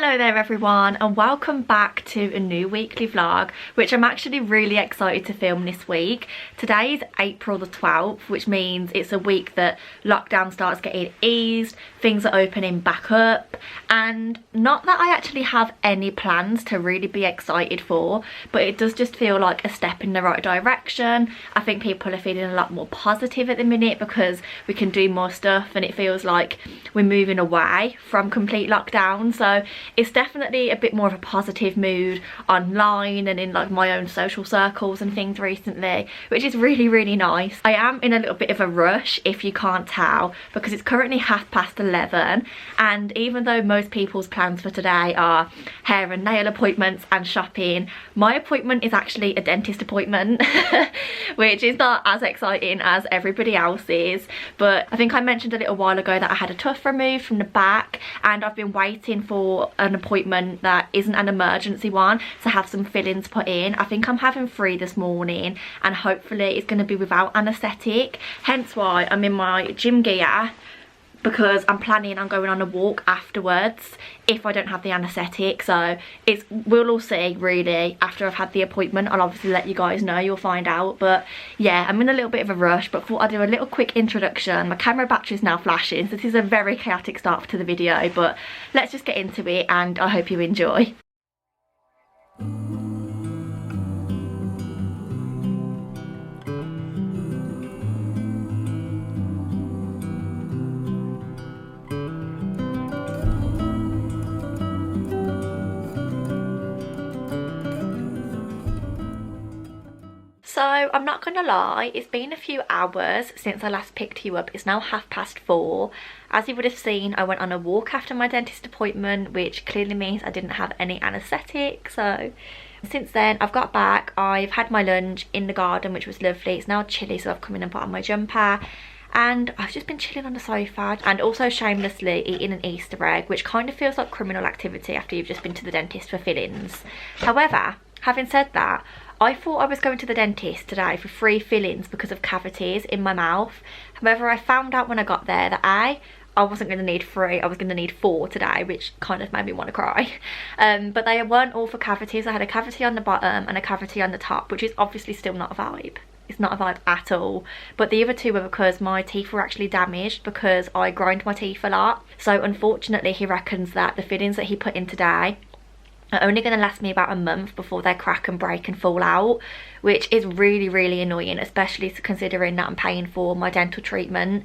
Hello there everyone, and welcome back to a new weekly vlog, which I'm actually really excited to film this week. Today is April the 12th, which means it's a week that lockdown starts getting eased, things are opening back up, and not that I actually have any plans to really be excited for, but it does just feel like a step in the right direction. I think people are feeling a lot more positive at the minute because we can do more stuff and it feels like we're moving away from complete lockdown. So it's definitely a bit more of a positive mood online and in like my own social circles and things recently, which is really nice. I am in a little bit of a rush, if you can't tell, because it's currently 11:30, and even though most people's plans for today are hair and nail appointments and shopping, my appointment is actually a dentist appointment which is not as exciting as everybody else's. But I think I mentioned a little while ago that I had a tooth removed from the back, and I've been waiting for an appointment that isn't an emergency one to have some fillings put in. I think I'm having 3 this morning, and hopefully it's going to be without anaesthetic, hence why I'm in my gym gear, because I'm planning on going on a walk afterwards if I don't have the anaesthetic. So we'll all see really after I've had the appointment. I'll obviously let you guys know, you'll find out. But yeah, I'm in a little bit of a rush, but thought I'd do a little quick introduction. My camera battery is now flashing, so this is a very chaotic start to the video, but let's just get into it and I hope you enjoy. So I'm not gonna lie, it's been a few hours since I last picked you up. It's now 4:30. As you would have seen, I went on a walk after my dentist appointment, which clearly means I didn't have any anaesthetic. So since then I've got back, I've had my lunch in the garden, which was lovely. It's now chilly, so I've come in and put on my jumper, and I've just been chilling on the sofa and also shamelessly eating an Easter egg, which kind of feels like criminal activity after you've just been to the dentist for fillings. However, having said that, I thought I was going to the dentist today for 3 fillings because of cavities in my mouth. However, I found out when I got there that I wasn't going to need 3, I was going to need 4 today, which kind of made me want to cry. But they weren't all for cavities. I had a cavity on the bottom and a cavity on the top, which is obviously still not a vibe. It's not a vibe at all. But the other 2 were because my teeth were actually damaged because I grind my teeth a lot. So unfortunately, he reckons that the fillings that he put in today are only going to last me about a month before they crack and break and fall out, which is really annoying, especially considering that I'm paying for my dental treatment.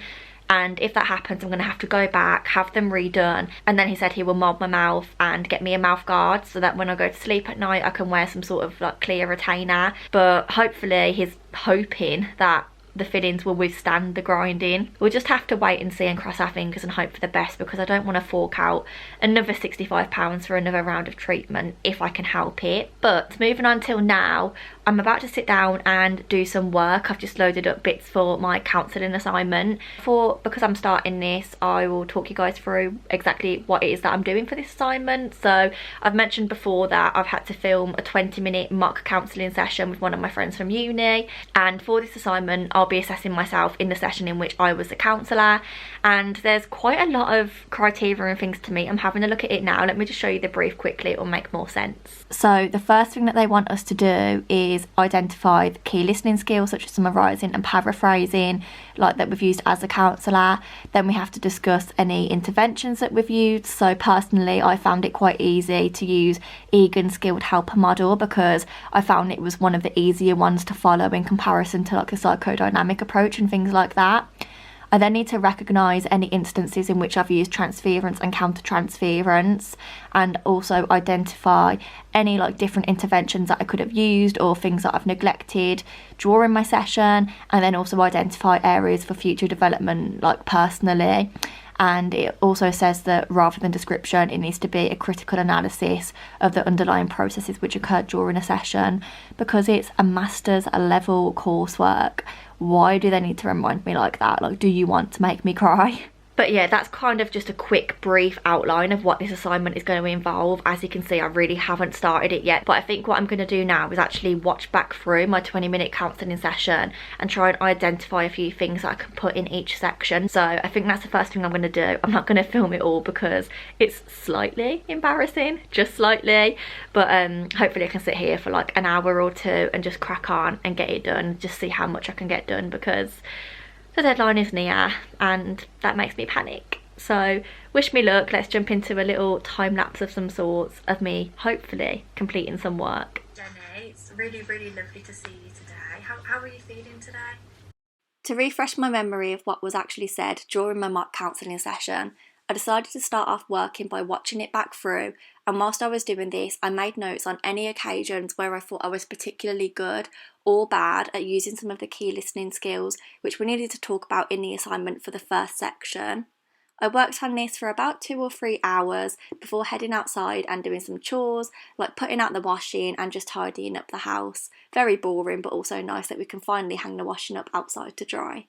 And if that happens, I'm going to have to go back, have them redone, and then he said he will mold my mouth and get me a mouth guard so that when I go to sleep at night I can wear some sort of like clear retainer. But hopefully he's hoping that the fillings will withstand the grinding. We'll just have to wait and see and cross our fingers and hope for the best, because I don't want to fork out another £65 for another round of treatment if I can help it. But moving on till now, I'm about to sit down and do some work. I've just loaded up bits for my counselling assignment. Because I'm starting this, I will talk you guys through exactly what it is that I'm doing for this assignment. So I've mentioned before that I've had to film a 20-minute mock counselling session with one of my friends from uni, and for this assignment I'll be assessing myself in the session in which I was the counsellor, and there's quite a lot of criteria and things to meet. I'm having a look at it now. Let me just show you the brief quickly, it will make more sense. So the first thing that they want us to do is identify the key listening skills such as summarising and paraphrasing, like that we've used as a counsellor. Then we have to discuss any interventions that we've used. So personally, I found it quite easy to use Egan's skilled helper model because I found it was one of the easier ones to follow in comparison to like a psychodynamic approach and things like that. I then need to recognise any instances in which I've used transference and counter-transference, and also identify any like different interventions that I could have used or things that I've neglected during my session, and then also identify areas for future development like personally. And it also says that rather than description, it needs to be a critical analysis of the underlying processes which occurred during a session. Because it's a master's level coursework, why do they need to remind me like that? Like, do you want to make me cry? But yeah, that's kind of just a quick brief outline of what this assignment is going to involve. As you can see, I really haven't started it yet, but I think what I'm going to do now is actually watch back through my 20-minute counselling session and try and identify a few things that I can put in each section. So I think that's the first thing I'm going to do. I'm not going to film it all because it's slightly embarrassing, just slightly, but hopefully I can sit here for like an hour or two and just crack on and get it done, just see how much I can get done, because the deadline is near and that makes me panic. So wish me luck. Let's jump into a little time lapse of some sorts of me hopefully completing some work. Jenny, it's really lovely to see you today. How are you feeling today? To refresh my memory of what was actually said during my mock counselling session, I decided to start off working by watching it back through, and whilst I was doing this, I made notes on any occasions where I thought I was particularly good or bad at using some of the key listening skills which we needed to talk about in the assignment for the first section. I worked on this for about 2 or 3 hours before heading outside and doing some chores, like putting out the washing and just tidying up the house. Very boring, but also nice that we can finally hang the washing up outside to dry.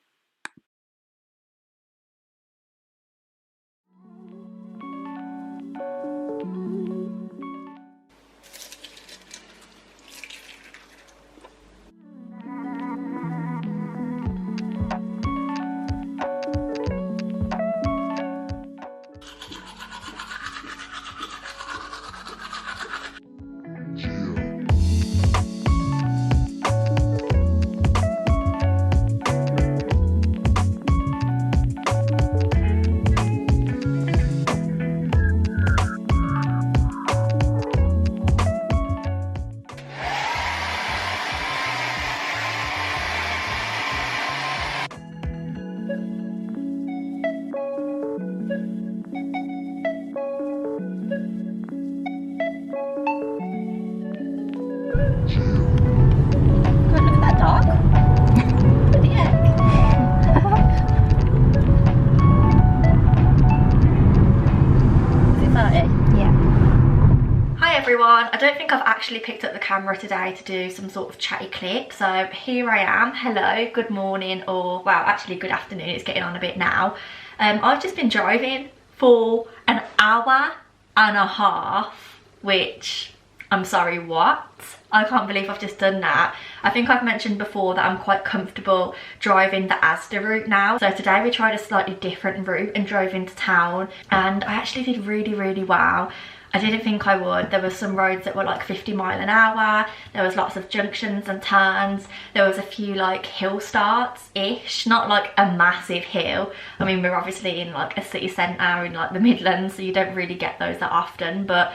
I don't think I've actually picked up the camera today to do some sort of chatty clip, so here I am. Hello, good morning, or well, actually good afternoon, it's getting on a bit now. I've just been driving for an hour and a half, which, I'm sorry, what? I can't believe I've just done that. I think I've mentioned before that I'm quite comfortable driving the Asda route now. So today we tried a slightly different route and drove into town, and I actually did really well. I didn't think I would. There were some roads that were like 50 miles an hour. There was lots of junctions and turns. There was a few like hill starts-ish, not like a massive hill. I mean, we're obviously in like a city centre in like the Midlands, so you don't really get those that often, but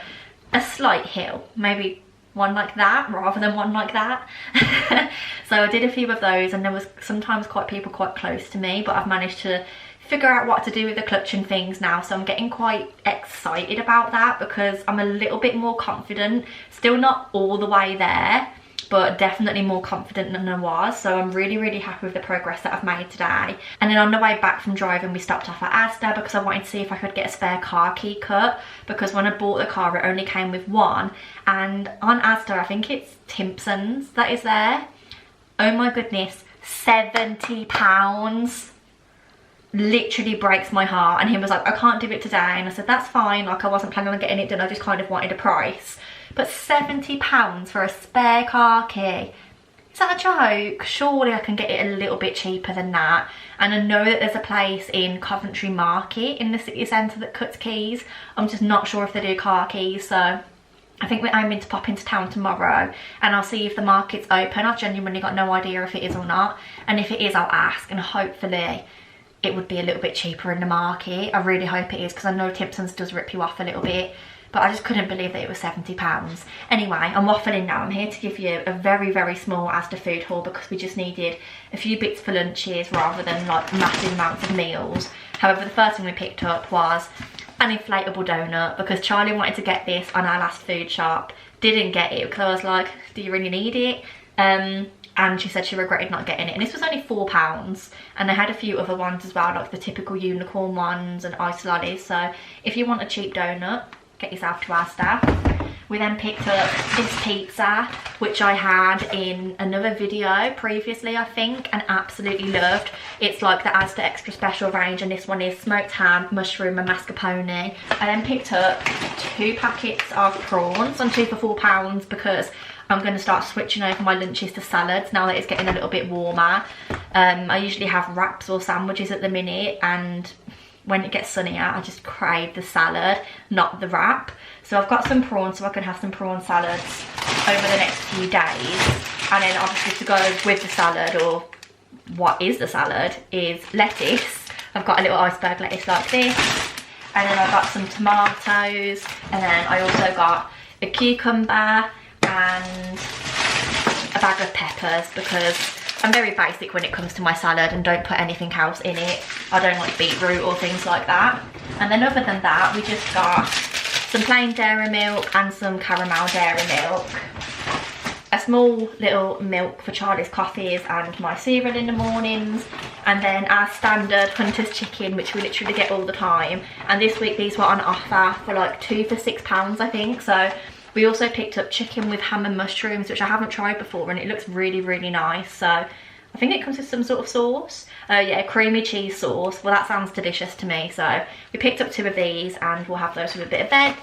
a slight hill, maybe one like that rather than one like that. So I did a few of those, and there was sometimes people quite close to me, but I've managed to figure out what to do with the clutch and things now, so I'm getting quite excited about that because I'm a little bit more confident. Still not all the way there, but definitely more confident than I was, so I'm really happy with the progress that I've made today. And then on the way back from driving, we stopped off at Asda because I wanted to see if I could get a spare car key cut, because when I bought the car it only came with one, and on Asda I think it's Timpson's that is there. Oh my goodness, £70. Literally breaks my heart. And he was like, I can't do it today, and I said that's fine, like I wasn't planning on getting it done, I just kind of wanted a price. But £70 for a spare car key, is that a joke? Surely I can get it a little bit cheaper than that. And I know that there's a place in Coventry Market in the city centre that cuts keys. I'm just not sure if they do car keys, so I think we're aiming to pop into town tomorrow, and I'll see if the market's open. I've genuinely got no idea if it is or not, and if it is I'll ask, and hopefully it would be a little bit cheaper in the market. I really hope it is, because I know Timpson's does rip you off a little bit, but I just couldn't believe that it was £70. Anyway, I'm waffling now. I'm here to give you a very small Asda food haul because we just needed a few bits for lunches rather than like massive amounts of meals. However, the first thing we picked up was an inflatable donut because Charlie wanted to get this on our last food shop. Didn't get it because I was like, do you really need it? And she said she regretted not getting it, and this was only £4, and they had a few other ones as well, like the typical unicorn ones and ice lollies. So if you want a cheap donut, get yourself to Asda. We then picked up this pizza, which I had in another video previously, I think, and absolutely loved. It's like the Asda Extra Special range, and this one is smoked ham, mushroom and mascarpone. I then picked up 2 packets of prawns on 2 for £4 because I'm going to start switching over my lunches to salads now that it's getting a little bit warmer. I usually have wraps or sandwiches at the minute, and when it gets sunnier I just crave the salad, not the wrap. So I've got some prawns so I can have some prawn salads over the next few days. And then obviously to go with the salad, or what is the salad, is lettuce. I've got a little iceberg lettuce like this, and then I've got some tomatoes, and then I also got a cucumber and a bag of peppers because I'm very basic when it comes to my salad and don't put anything else in it. I don't like beetroot or things like that. And then other than that, we just got some plain dairy milk and some caramel dairy milk. A small little milk for Charlie's coffees and my cereal in the mornings. And then our standard Hunter's chicken, which we literally get all the time. And this week these were on offer for like 2 for £6, I think. So we also picked up chicken with ham and mushrooms, which I haven't tried before, and it looks really, really nice. So I think it comes with some sort of sauce. Yeah, creamy cheese sauce. Well, that sounds delicious to me. So we picked up 2 of these, and we'll have those with a bit of veg.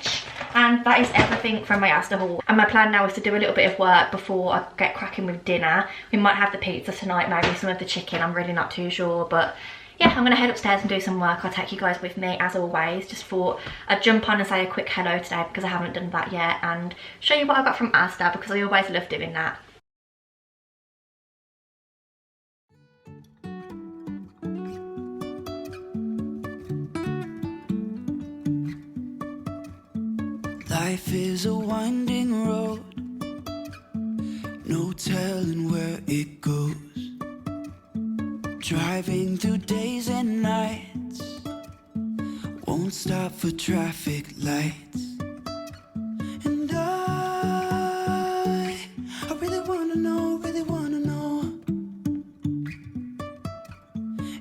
And that is everything from my Asda haul. And my plan now is to do a little bit of work before I get cracking with dinner. We might have the pizza tonight, maybe some of the chicken. I'm really not too sure, but yeah, I'm going to head upstairs and do some work. I'll take you guys with me as always. Just thought I'd jump on and say a quick hello today because I haven't done that yet, and show you what I got from Asda because I always love doing that. Life is a winding road, no telling where it goes. Driving through days and nights, won't stop for traffic lights. And I really wanna know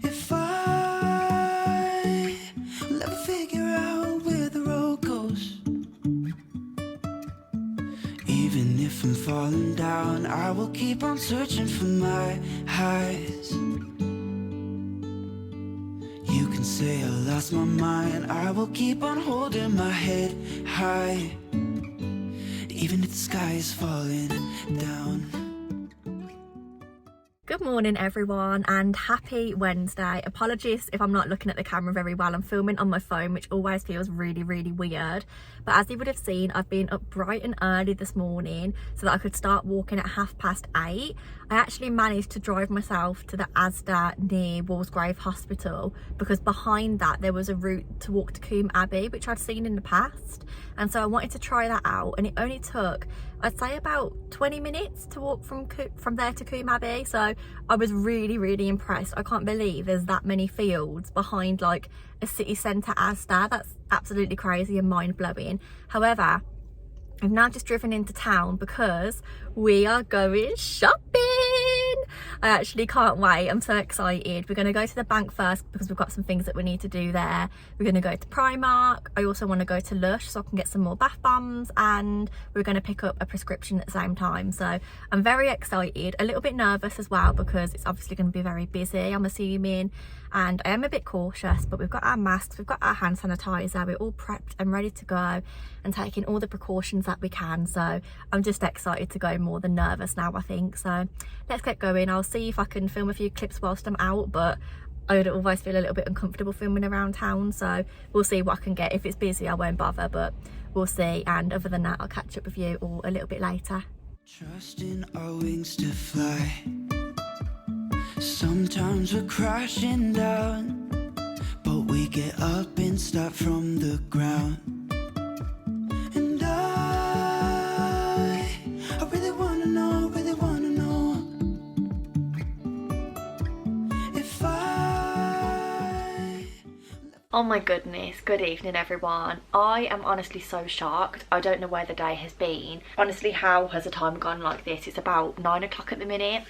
if I will ever figure out where the road goes. Even if I'm falling down, I will keep on searching for my highs. You can say I lost my mind, I will keep on holding my head high, even if the sky is falling down. Good morning everyone, and happy Wednesday. Apologies if I'm not looking at the camera very well. I'm filming on my phone, which always feels really, really weird. But as you would have seen, I've been up bright and early this morning so that I could start walking at 8:30. I actually managed to drive myself to the Asda near Walsgrave Hospital because behind that there was a route to walk to Coombe Abbey, which I'd seen in the past. And so I wanted to try that out, and it only took, I'd say, about 20 minutes to walk from there to Coombe Abbey. So I was really, really impressed. I can't believe there's that many fields behind like a city centre Asda. That's absolutely crazy and mind-blowing. However, I've now just driven into town because we are going shopping. I actually can't wait. I'm so excited. We're going to go to the bank first because we've got some things that we need to do there. We're going to go to Primark. I also want to go to Lush so I can get some more bath bombs, and we're going to pick up a prescription at the same time. So I'm very excited, a little bit nervous as well because it's obviously going to be very busy, I'm assuming, and I am a bit cautious, but we've got our masks, we've got our hand sanitizer, we're all prepped and ready to go and taking all the precautions that we can. So I'm just excited to go more than nervous now, I think. So let's get going. I'll see if I can film a few clips whilst I'm out, but I would always feel a little bit uncomfortable filming around town, so we'll see what I can get. If it's busy I won't bother, but we'll see. And other than that, I'll catch up with you all a little bit later. Trusting our wings to fly. Sometimes we're crashing down, but we get up and start from the ground. And I really wanna know if I... Oh my goodness, good evening everyone. I am honestly so shocked. I don't know where the day has been. Honestly, how has the time gone like this? It's about 9 o'clock at the minute.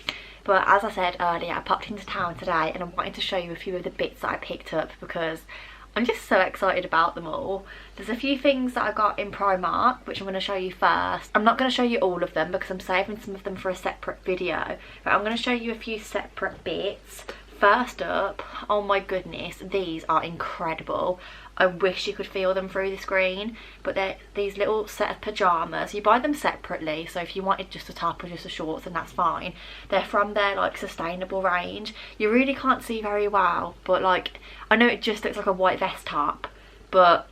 But as I said earlier, I popped into town today and I wanted to show you a few of the bits that I picked up because I'm just so excited about them all. There's a few things that I got in Primark, which I'm going to show you first. I'm not going to show you all of them because I'm saving some of them for a separate video, but I'm going to show you a few separate bits. First up, oh my goodness, these are incredible. I wish you could feel them through the screen, but they're these little set of pyjamas. You buy them separately, so if you wanted just a top or just a shorts, then that's fine. They're from their like sustainable range. You really can't see very well, but like I know it just looks like a white vest top, but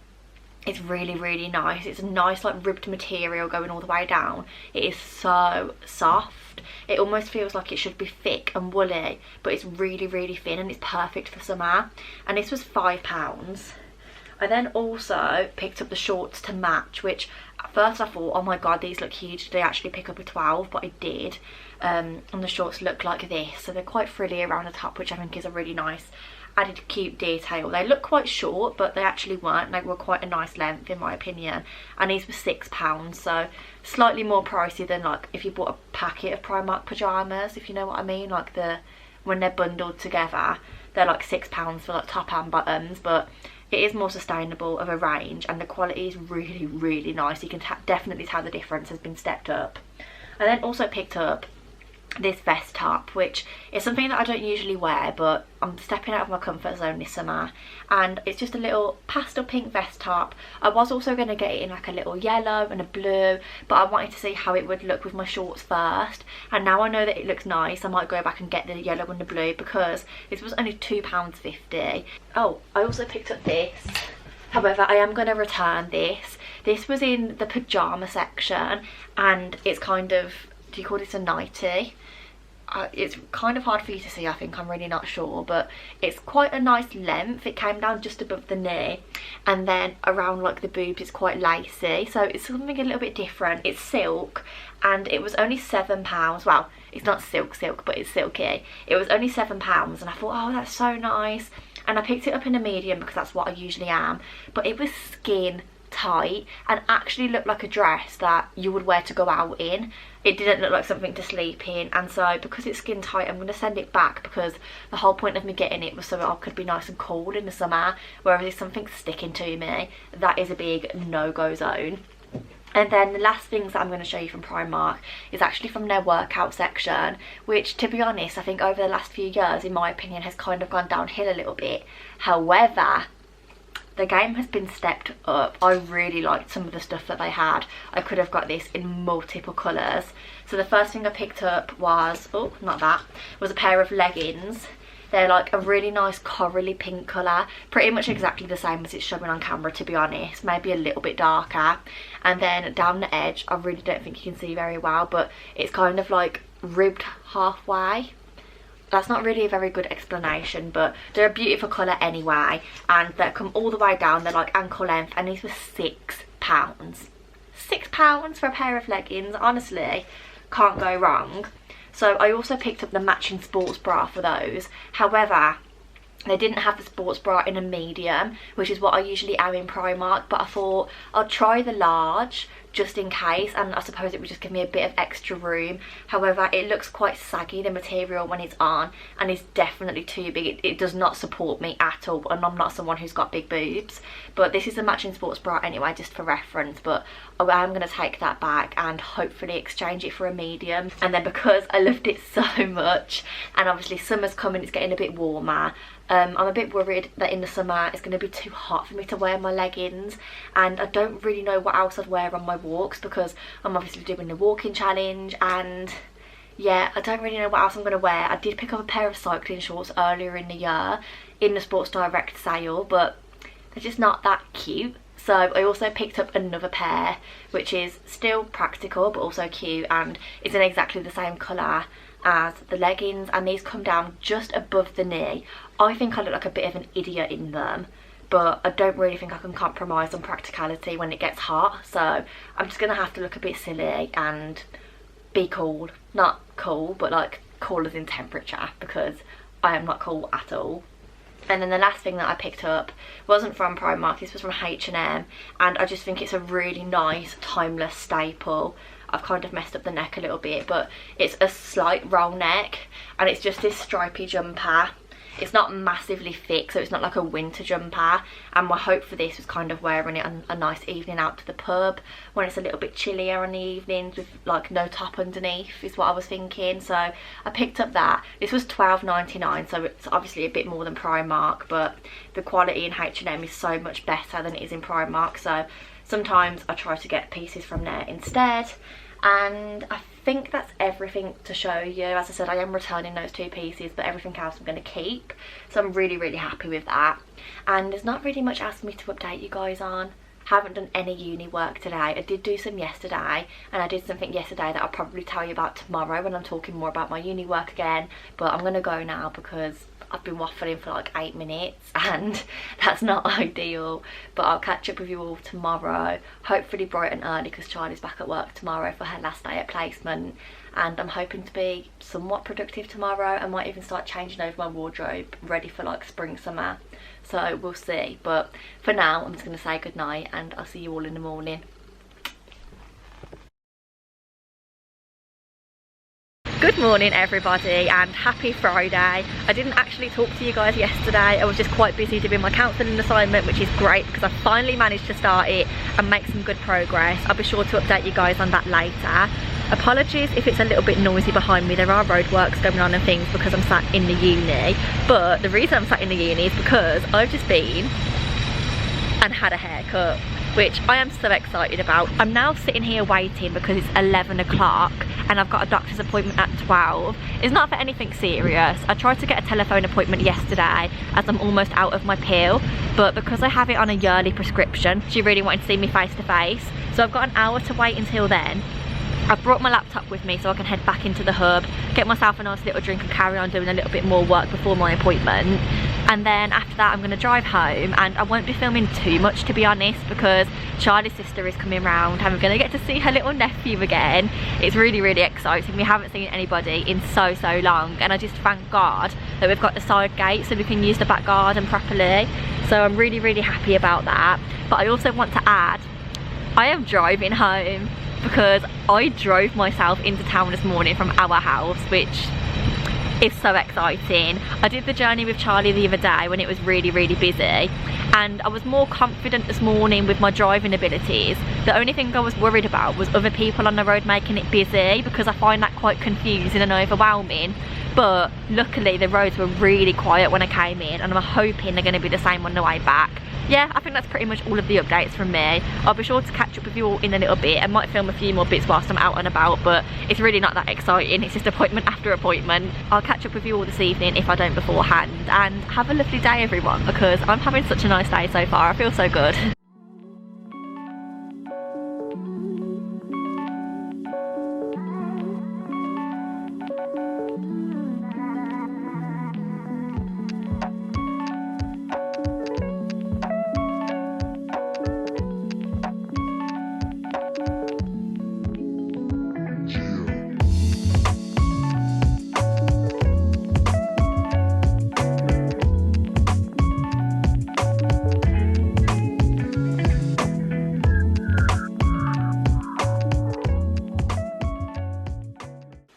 it's really, really nice. It's a nice like ribbed material going all the way down. It is so soft. It almost feels like it should be thick and woolly, but it's really, really thin and it's perfect for summer. And this was £5. I then also picked up the shorts to match, which at first I thought, oh my god, these look huge. Did I actually pick up a 12? But I did. And the shorts look like this. So they're quite frilly around the top, which I think is a really nice added cute detail. They look quite short, but they actually weren't. They were quite a nice length in my opinion. And these were £6, so slightly more pricey than like if you bought a packet of Primark pyjamas, if you know what I mean. Like when they're bundled together, they're like £6 for like top and bottoms, but it is more sustainable of a range and the quality is really, really nice. You can definitely tell the difference has been stepped up. I then also picked up this vest top, which is something that I don't usually wear, but I'm stepping out of my comfort zone this summer, and it's just a little pastel pink vest top. I was also going to get it in like a little yellow and a blue, but I wanted to see how it would look with my shorts first, and now I know that it looks nice. I might go back and get the yellow and the blue because this was only £2.50. Oh, I also picked up this. However, I am going to return this. This was in the pyjama section, and it's kind of, do you call this a nightie? It's kind of hard for you to see, I think. I'm really not sure, but it's quite a nice length. It came down just above the knee, and then around like the boobs it's quite lacy, so it's something a little bit different. It's silk, and it was only £7. Well, it's not silk, but it's silky. It was only £7, and I thought, oh, that's so nice. And I picked it up in a medium because that's what I usually am, but it was skin tight and actually looked like a dress that you would wear to go out in. It didn't look like something to sleep in, and so because it's skin tight, I'm going to send it back because the whole point of me getting it was so I could be nice and cool in the summer, whereas if something's sticking to me, that is a big no-go zone. And then the last things that I'm going to show you from Primark is actually from their workout section, which, to be honest, I think over the last few years, in my opinion, has kind of gone downhill a little bit. However, the game has been stepped up. I really liked some of the stuff that they had. I could have got this in multiple colours. So the first thing I picked up was, oh, not that, was a pair of leggings. They're like a really nice corally pink colour, pretty much exactly the same as it's showing on camera, to be honest, maybe a little bit darker. And then down the edge, I really don't think you can see very well, but it's kind of like ribbed halfway. That's not really a very good explanation, but they're a beautiful colour anyway, and they come all the way down. They're like ankle length, and these were £6. £6 for a pair of leggings, honestly, can't go wrong. So I also picked up the matching sports bra for those. However, they didn't have the sports bra in a medium, which is what I usually am in Primark, but I thought I'll try the large just in case, and I suppose it would just give me a bit of extra room. However, it looks quite saggy, the material, when it's on, and it's definitely too big. It does not support me at all, and I'm not someone who's got big boobs. But this is a matching sports bra anyway, just for reference, but I'm going to take that back and hopefully exchange it for a medium. And then because I loved it so much, and obviously summer's coming, it's getting a bit warmer, I'm a bit worried that in the summer it's going to be too hot for me to wear my leggings, and I don't really know what else I'd wear on my walks because I'm obviously doing the walking challenge, and yeah, I don't really know what else I'm going to wear. I did pick up a pair of cycling shorts earlier in the year in the Sports Direct sale, but they're just not that cute. So I also picked up another pair, which is still practical but also cute, and it's in exactly the same colour as the leggings, and these come down just above the knee. I think I look like a bit of an idiot in them, but I don't really think I can compromise on practicality when it gets hot, so I'm just gonna have to look a bit silly and be cool. Not cool, but like cool as in temperature, because I am not cool at all. And then the last thing that I picked up wasn't from Primark, this was from H&M, and I just think it's a really nice timeless staple. I've kind of messed up the neck a little bit, but it's a slight roll neck, and it's just this stripy jumper. It's not massively thick, so it's not like a winter jumper, and my hope for this was kind of wearing it on a nice evening out to the pub when it's a little bit chillier on the evenings with like no top underneath is what I was thinking. So I picked up that. This was £12.99, so it's obviously a bit more than Primark, but the quality in H&M is so much better than it is in Primark, so sometimes I try to get pieces from there instead. And I think that's everything to show you. As I said, I am returning those 2 pieces, but everything else I'm going to keep, so I'm really happy with that. And there's not really much else for me to update you guys on. Haven't done any uni work today. I did do some yesterday, and I did something yesterday that I'll probably tell you about tomorrow when I'm talking more about my uni work again. But I'm going to go now because I've been waffling for like 8 minutes and that's not ideal. But I'll catch up with you all tomorrow, hopefully bright and early, because Charlie's back at work tomorrow for her last day at placement, and I'm hoping to be somewhat productive tomorrow. I might even start changing over my wardrobe, ready for like spring summer, so we'll see. But for now I'm just going to say good night, and I'll see you all in the morning. Good morning everybody, and happy Friday. I didn't actually talk to you guys yesterday. I was just quite busy doing my counselling assignment, which is great because I finally managed to start it and make some good progress. I'll be sure to update you guys on that later. Apologies if it's a little bit noisy behind me. There are roadworks going on and things because I'm sat in the uni, but the reason I'm sat in the uni is because I've just been and had a haircut, which I am so excited about. I'm now sitting here waiting because it's 11 o'clock and I've got a doctor's appointment at 12. It's not for anything serious. I tried to get a telephone appointment yesterday as I'm almost out of my pill, but because I have it on a yearly prescription, she really wanted to see me face to face, so I've got an hour to wait until then. I've brought my laptop with me so I can head back into the hub, get myself a nice little drink and carry on doing a little bit more work before my appointment. And then after that I'm going to drive home, and I won't be filming too much to be honest because Charlie's sister is coming round and we're going to get to see her little nephew again. It's really exciting. We haven't seen anybody in so long, and I just thank God that we've got the side gate so we can use the back garden properly. So I'm really happy about that. But I also want to add, I am driving home because I drove myself into town this morning from our house, which is so exciting. I did the journey with Charlie the other day when it was really busy, and I was more confident this morning with my driving abilities. The only thing I was worried about was other people on the road making it busy, because I find that quite confusing and overwhelming. But luckily the roads were really quiet when I came in, and I'm hoping they're going to be the same on the way back. Yeah, I think that's pretty much all of the updates from me. I'll be sure to catch up with you all in a little bit. I might film a few more bits whilst I'm out and about, but it's really not that exciting. It's just appointment after appointment. I'll catch up with you all this evening if I don't beforehand. And have a lovely day everyone, because I'm having such a nice day so far. I feel so good.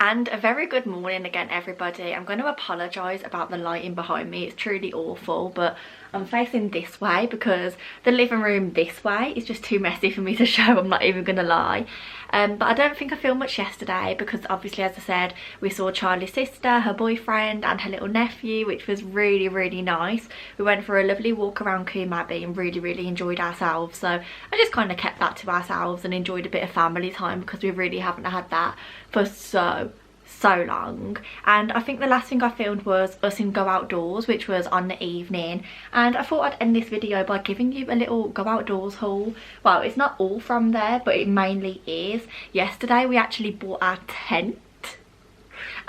And a very good morning again everybody. I'm going to apologise about the lighting behind me. It's truly awful, but I'm facing this way because the living room this way is just too messy for me to show, I'm not even going to lie. But I don't think I filmed much yesterday because obviously, as I said, we saw Charlie's sister, her boyfriend and her little nephew, which was really nice. We went for a lovely walk around Coombe Abbey and really enjoyed ourselves. So I just kind of kept that to ourselves and enjoyed a bit of family time because we really haven't had that for so long. And I think the last thing I filmed was us in Go Outdoors, which was on the evening, and I thought I'd end this video by giving you a little Go Outdoors haul. Well, it's not all from there, but it mainly is. Yesterday we actually bought our tent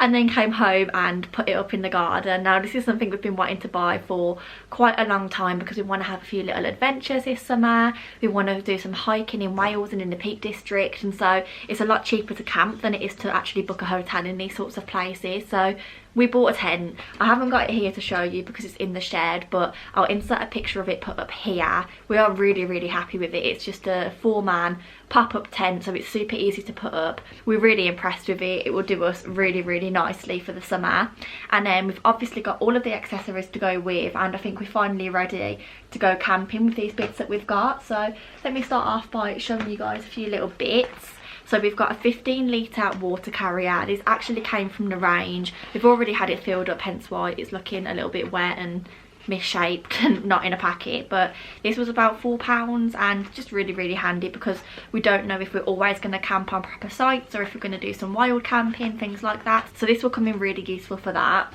and then came home and put it up in the garden. Now this is something we've been wanting to buy for quite a long time because we want to have a few little adventures this summer. We want to do some hiking in Wales and in the Peak District, and so it's a lot cheaper to camp than it is to actually book a hotel in these sorts of places. So we bought a tent. I haven't got it here to show you because it's in the shed, but I'll insert a picture of it put up here. We are really happy with it. It's just a 4-man pop-up tent, so it's super easy to put up. We're really impressed with it. It will do us really nicely for the summer. And then we've obviously got all of the accessories to go with, and I think we're finally ready to go camping with these bits that we've got. So let me start off by showing you guys a few little bits. So we've got a 15-litre water carrier. This actually came from the range. We've already had it filled up, hence why it's looking a little bit wet and misshaped and not in a packet. But this was about £4 and just really handy because we don't know if we're always going to camp on proper sites or if we're going to do some wild camping, things like that. So this will come in really useful for that.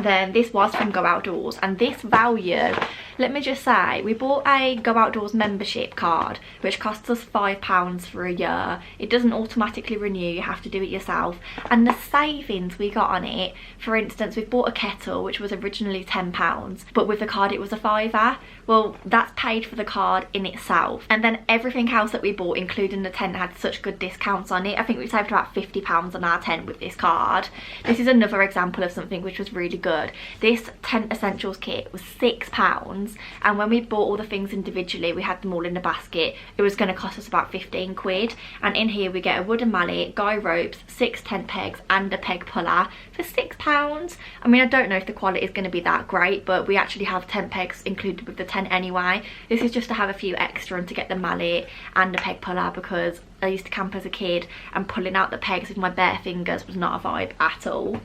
Then this was from Go Outdoors, and this value, let me just say, we bought a Go Outdoors membership card which costs us £5 for a year. It doesn't automatically renew, you have to do it yourself, and the savings we got on it, for instance, we've bought a kettle which was originally £10, but with the card it was a £5. Well, that's paid for the card in itself, and then everything else that we bought, including the tent, had such good discounts on it. I think we saved about £50 on our tent with this card. This is another example of something which was really good. This tent essentials kit was £6, and when we bought all the things individually, we had them all in a basket, it was going to cost us about 15 quid. And in here we get a wooden mallet, guy ropes, 6 tent pegs and a peg puller for £6. I mean, I don't know if the quality is going to be that great, but we actually have tent pegs included with the tent anyway. This is just to have a few extra and to get the mallet and a peg puller, because I used to camp as a kid and pulling out the pegs with my bare fingers was not a vibe at all.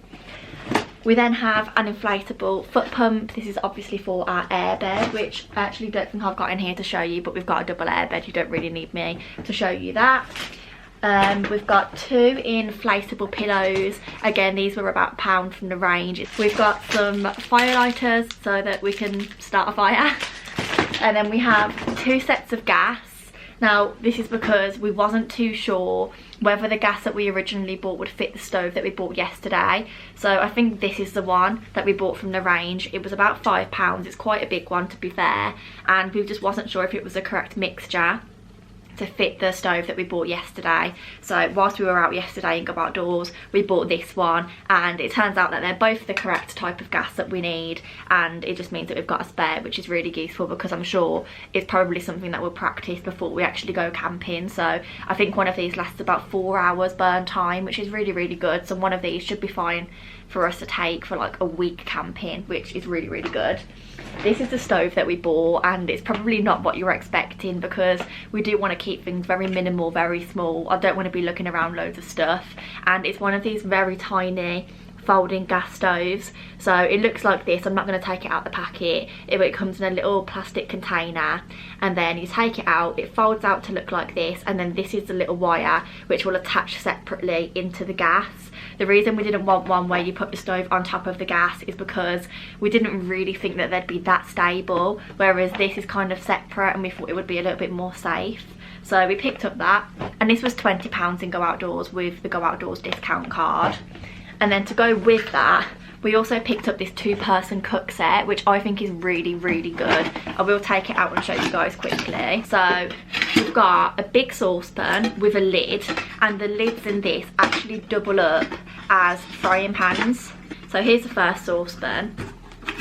We then have an inflatable foot pump. This is obviously for our airbed, which I actually don't think I've got in here to show you, but we've got a double airbed. You don't really need me to show you that. We've got 2 inflatable pillows. Again, these were about £1 from the range. We've got some fire lighters so that we can start a fire. And then we have 2 sets of gas. Now, this is because we wasn't too sure whether the gas that we originally bought would fit the stove that we bought yesterday. So I think this is the one that we bought from the range. It was about £5. It's quite a big one, to be fair. And we just wasn't sure if it was the correct mixture to fit the stove that we bought yesterday. So whilst we were out yesterday and Go Outdoors, we bought this one, and it turns out that they're both the correct type of gas that we need, and it just means that we've got a spare, which is really useful because I'm sure it's probably something that we'll practice before we actually go camping. So I think one of these lasts about 4 hours burn time, which is really good. So one of these should be fine for us to take for like a week camping, which is really good. This is the stove that we bought, and it's probably not what you're expecting because we do want to keep things very minimal, very small. I don't want to be looking around loads of stuff, and it's one of these very tiny folding gas stoves. So it looks like this. I'm not going to take it out the packet. It comes in a little plastic container, and then you take it out, it folds out to look like this, and then this is the little wire which will attach separately into the gas. The reason we didn't want one where you put the stove on top of the gas is because we didn't really think that they'd be that stable, whereas this is kind of separate and we thought it would be a little bit more safe. So we picked up that, and this was £20 in Go Outdoors with the Go Outdoors discount card. And then to go with that, we also picked up this 2-person cook set, which I think is really good. I will take it out and show you guys quickly. So we've got a big saucepan with a lid, and the lids in this actually double up as frying pans. So here's the first saucepan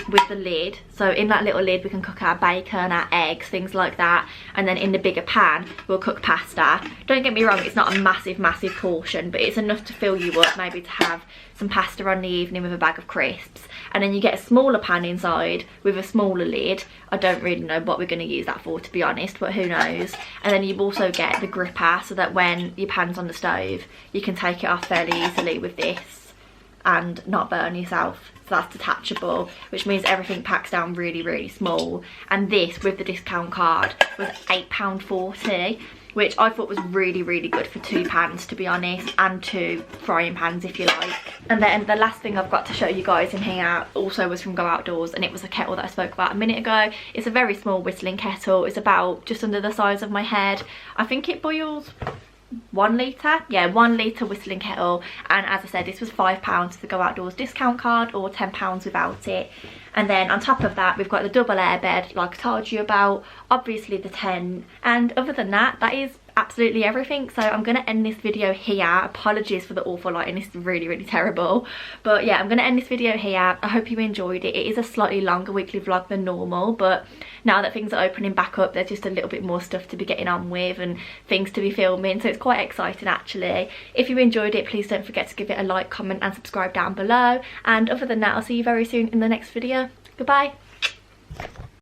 with the lid. So in that little lid we can cook our bacon, our eggs, things like that. And then in the bigger pan we'll cook pasta. Don't get me wrong, it's not a massive portion, but it's enough to fill you up, maybe to have some pasta on the evening with a bag of crisps. And then you get a smaller pan inside with a smaller lid. I don't really know what we're going to use that for, to be honest, but who knows. And then you also get the gripper so that when your pan's on the stove you can take it off fairly easily with this and not burn yourself. So that's detachable, which means everything packs down really small. And this, with the discount card, was £8.40, which I thought was really good for 2 pans, to be honest, and 2 frying pans if you like. And then the last thing I've got to show you guys in here also was from Go Outdoors, and it was a kettle that I spoke about a minute ago. It's a very small whistling kettle. It's about just under the size of my head. I think it boils 1 litre, yeah, 1 litre whistling kettle. And as I said, this was £5 for the Go Outdoors discount card, or £10 without it. And then on top of that we've got the double airbed like I told you about, obviously the tent, and other than that, that is absolutely everything. So I'm going to end this video here. Apologies for the awful lighting, it's really terrible, but yeah, I'm going to end this video here. I hope you enjoyed it. It is a slightly longer weekly vlog than normal, but now that things are opening back up, there's just a little bit more stuff to be getting on with and things to be filming, so it's quite exciting actually. If you enjoyed it, please don't forget to give it a like, comment and subscribe down below, and other than that, I'll see you very soon in the next video. Goodbye.